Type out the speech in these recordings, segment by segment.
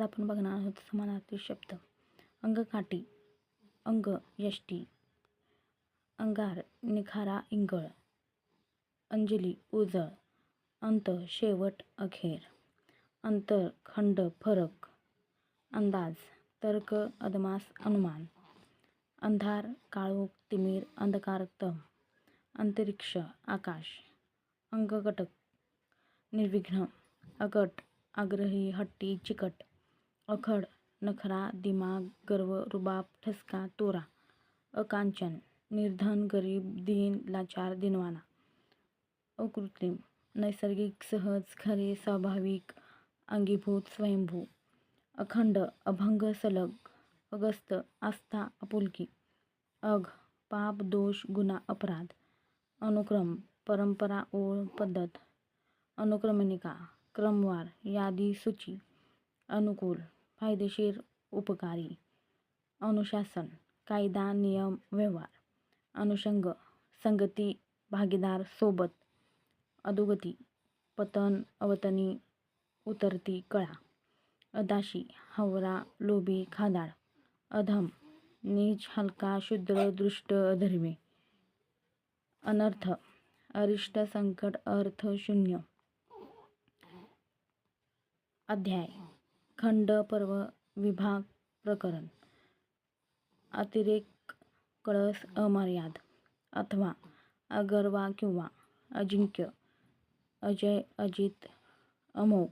आज आपण बघणार आहोत समानार्थी शब्द. अंगकाठी, अंग यष्टी, अंगार निखारा इंगळ, अंजली उजळ, अंत शेवट अखेर, अंतर खंड फरक, अंदाज तर्क अदमास अनुमान, अंधार काळोख तिमिर अंधकार तम, अंतरिक्ष आकाश, अंगकटक निर्विघ्न, अकट आग्रही हट्टी चिकट, अखड नखरा दिमाग गर्व रुबाब ठसका तोरा, अकांचन निर्धन गरीब दीन लाचार दिनवाना, अकृत्रिम नैसर्गिक सहज खरे स्वाभाविक अंगीभूत स्वयंभू, अखंड अभंग सलग, अगस्त आस्था आपुलकी, अघ पाप दोष गुन्हा अपराध, अनुक्रम परंपरा ओळ पद्धत, अनुक्रमणिका क्रमवार यादी सूची, अनुकूल फायदेशीर उपकारी, अनुशासन कायदा नियम व्यवहार, अनुषंग संगती भागीदार सोबत, अधोगती पतन अवतनी उतरती कळा, अदाशी हावरा लोभी खादाड, अधम नीच हलका शूद्र दृष्ट अधर्मी, अनर्थ अरिष्ट संकट अर्थ शून्य, अध्याय खंड पर्व विभाग प्रकरण, अतिरेक कळस अमर्याद अथवा अगरवा किंवा अजिंक्य, अजय अजित अमोघ,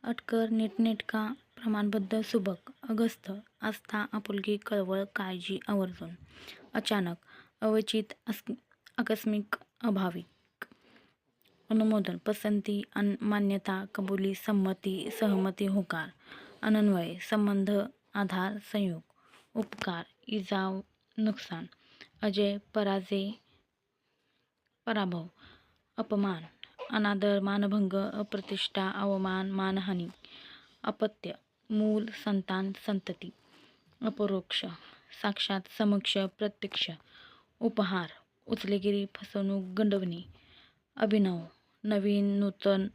अटकर नीटनेटका प्रमाणबद्ध सुबक, अगस्त आस्था आपुलकी कळवळ काळजी आवर्जून, अचानक अवचित आकस्मिक अभाविक, अनुमोदन पसंती मान्यता कबुली संमती सहमती होकार, अनन्वय संबंध आधार संयोग, उपकार इजाव नुकसान, अजय पराजय पराभव, अपमान अनादर मानभंग अप्रतिष्ठा अवमान मानहानी, अपत्य मूल संतान संतती, अपरोक्ष साक्षात समक्ष प्रत्यक्ष, उपहार उचलेगिरी फसवणूक गंडवणी, अभिनव नवीन नूतन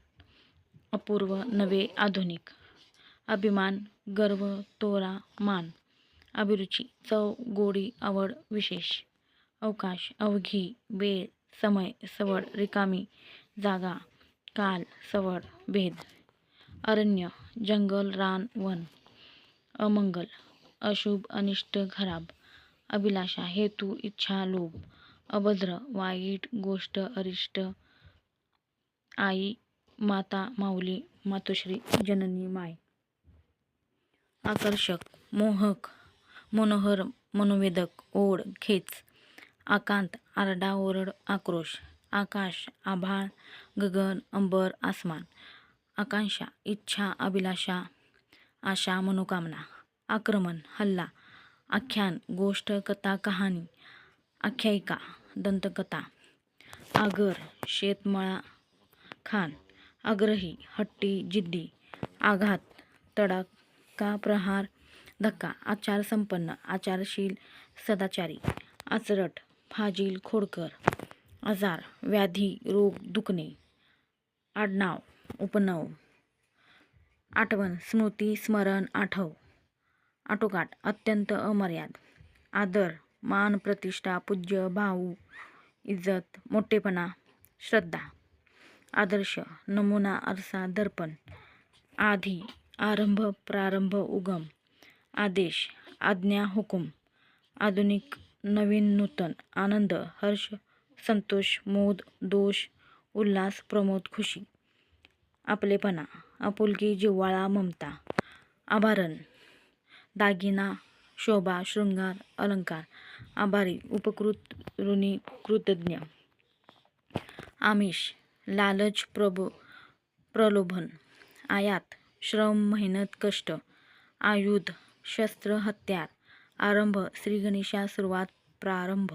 अपूर्व नवे आधुनिक, अभिमान गर्व तोरा मान, अभिरुची चव गोडी आवड विशेष, अवकाश अवघी वेळ समय सवड रिकामी जागा काल सवड भेद, अरण्य जंगल रान वन, अमंगल अशुभ अनिष्ट खराब, अभिलाषा हेतू इच्छा लोभ, अभद्र वाईट गोष्ट अरिष्ट, आई माता माऊली मातोश्री जननी माय, आकर्षक मोहक मनोहर मनोवेदक ओढ खेच, आकांत आरडाओरड आक्रोश, आकाश आभाळ गगन अंबर आसमान, आकांक्षा इच्छा अभिलाषा आशा मनोकामना, आक्रमण हल्ला, आख्यान गोष्ट कथा कहाणी, आख्यायिका दंतकथा, आगर शेतमळा खान, आग्रही हट्टी जिद्दी, आघात तडाखा प्रहार धक्का, आचार संपन्न आचारशील सदाचारी, आचरट फाजील खोडकर, आजार व्याधी रोग दुखणे, आडनाव उपनाव, आठवण स्मृती स्मरण आठव, आटोकाट अत्यंत अमर्याद, आदर मान प्रतिष्ठा पूज्य भाऊ इज्जत मोठेपणा, श्रद्धा आदर्श नमुना आरसा दर्पण, आधी आरंभ प्रारंभ उगम, आदेश आज्ञा हुकुम, आधुनिक नवीन नूतन, आनंद हर्ष संतोष मोद दोष उल्हास प्रमोद खुशी, आपलेपणा आपुलकी जिव्हाळा ममता, आभारण दागिना शोभा शृंगार अलंकार, आभारी उपकृत ऋणी कृतज्ञ, आमिष लालच प्रलोभन, आयात श्रम मेहनत कष्ट, आयुध शस्त्र हत्यार, आरंभ श्री गणेशा सुरुवात प्रारंभ,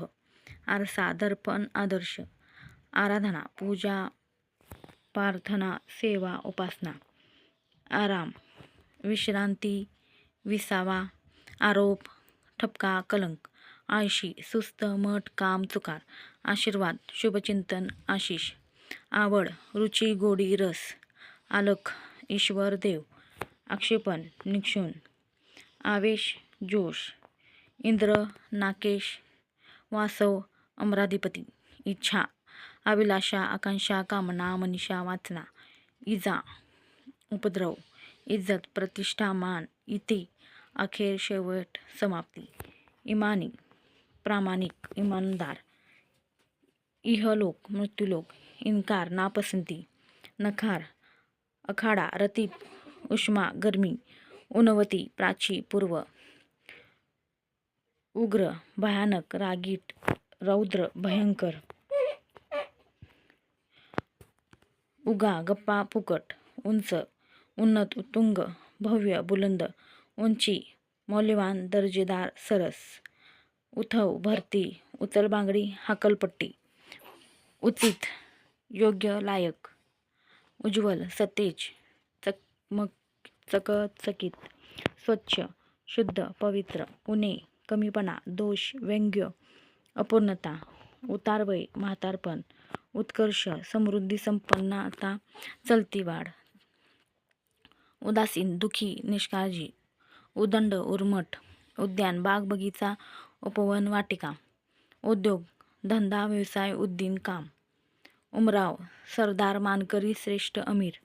आरसा दर्पण आदर्श, आराधना पूजा प्रार्थना सेवा उपासना, आराम विश्रांती विसावा, आरोप ठपका कलंक, आळशी सुस्त मठ काम चुकार, आशीर्वाद शुभचिंतन आशिष, आवड रुची गोडी रस, आलख ईश्वर देव, आक्षेपण निक्षून, आवेश जोश, इंद्र नाकेश, वासव अमराधिपती, इच्छा अभिलाषा आकांक्षा कामना मनीषा वासना, इजा उपद्रव, इज्जत प्रतिष्ठा मान, इति अखेर शेवट समाप्ती, इमानी प्रामाणिक इमानदार, इहलोक मृत्यूलोक, इन्कार नापसंती, नखार अखाडा रतीब उष्मा गर्मी, उन्नवती प्राची पूर्व, उग्र भयानक रागीट रौद्र भयंकर, उगा गप्पा फुकट, उंच उन्नत उत्तुंग भव्य बुलंद, उंची मौल्यवान दर्जेदार सरस, उथव भरती उचलबांगडी हाकलपट्टी, उचित योग्य लायक, उज्ज्वल सतेज चकचकीत, स्वच्छ शुद्ध पवित्र, उणे कमीपणा दोष व्यंग्य अपूर्णता, उतारवय म्हातारपण, उत्कर्ष समृद्धी संपन्नता चलती वाढ, उदासीन दुखी निष्काळजी, उदंड उर्मट, उद्यान बाग बगीचा उपवन वाटिका, उद्योग धंदा व्यवसाय उद्दीन काम, उमराव सरदार मानकरी श्रेष्ठ अमीर,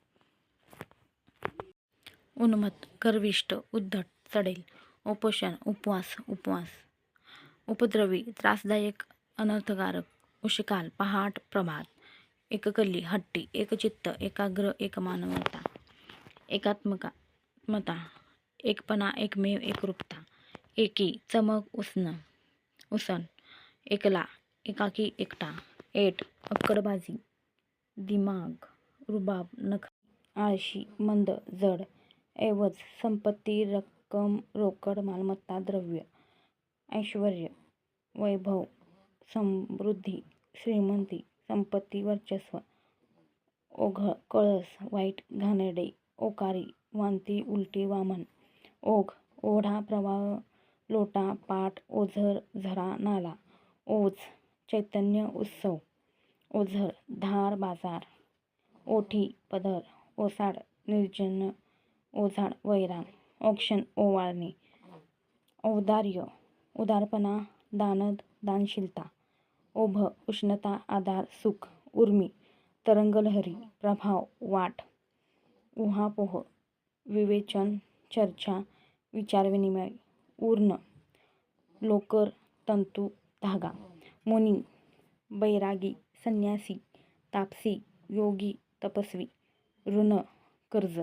उन्मत्त गर्विष्ठ उद्धट चढेल, उपोषण उपवास उपवास, उपद्रवी त्रासदायक अनर्थकारक, उशिकाल पहाट प्रभात, एककल्ली हट्टी एकचित्त एकाग्र एकमानवता, एकात्मता एकपणा एकमेव एकरूपता, एकी चमक उसन एकला एकाकी एकटा, एट अक्कडबाजी दिमाग रुबाब नखा आळशी मंद जड, ऐवज संपत्ती रक्कम रोकड मालमत्ता द्रव्य, ऐश्वर्य वैभव समृद्धी श्रीमंती संपत्ती वर्चस्व, ओघळ कळस वाईट घाणेरडे, ओकारी वांती उलटी वामन, ओघ ओढा प्रवाह लोटा पाट ओझर झरा नाला, ओझ चैतन्य उत्सव, ओझर धार बाजार, ओठी पदर, ओसाड निर्जन ओझाड वैराण, औक्षण ओवाळणे, औदार्य उदारपणा दानद दानशीलता, ओभ उष्णता आधार सुख, उर्मी तरंगलहरी प्रभाव वाट, उहापोह विवेचन चर्चा विचारविनिमय, ऊर्ण लोकर तंतू धागा, मुनी बैरागी संन्यासी तापसी योगी तपस्वी, ऋण कर्ज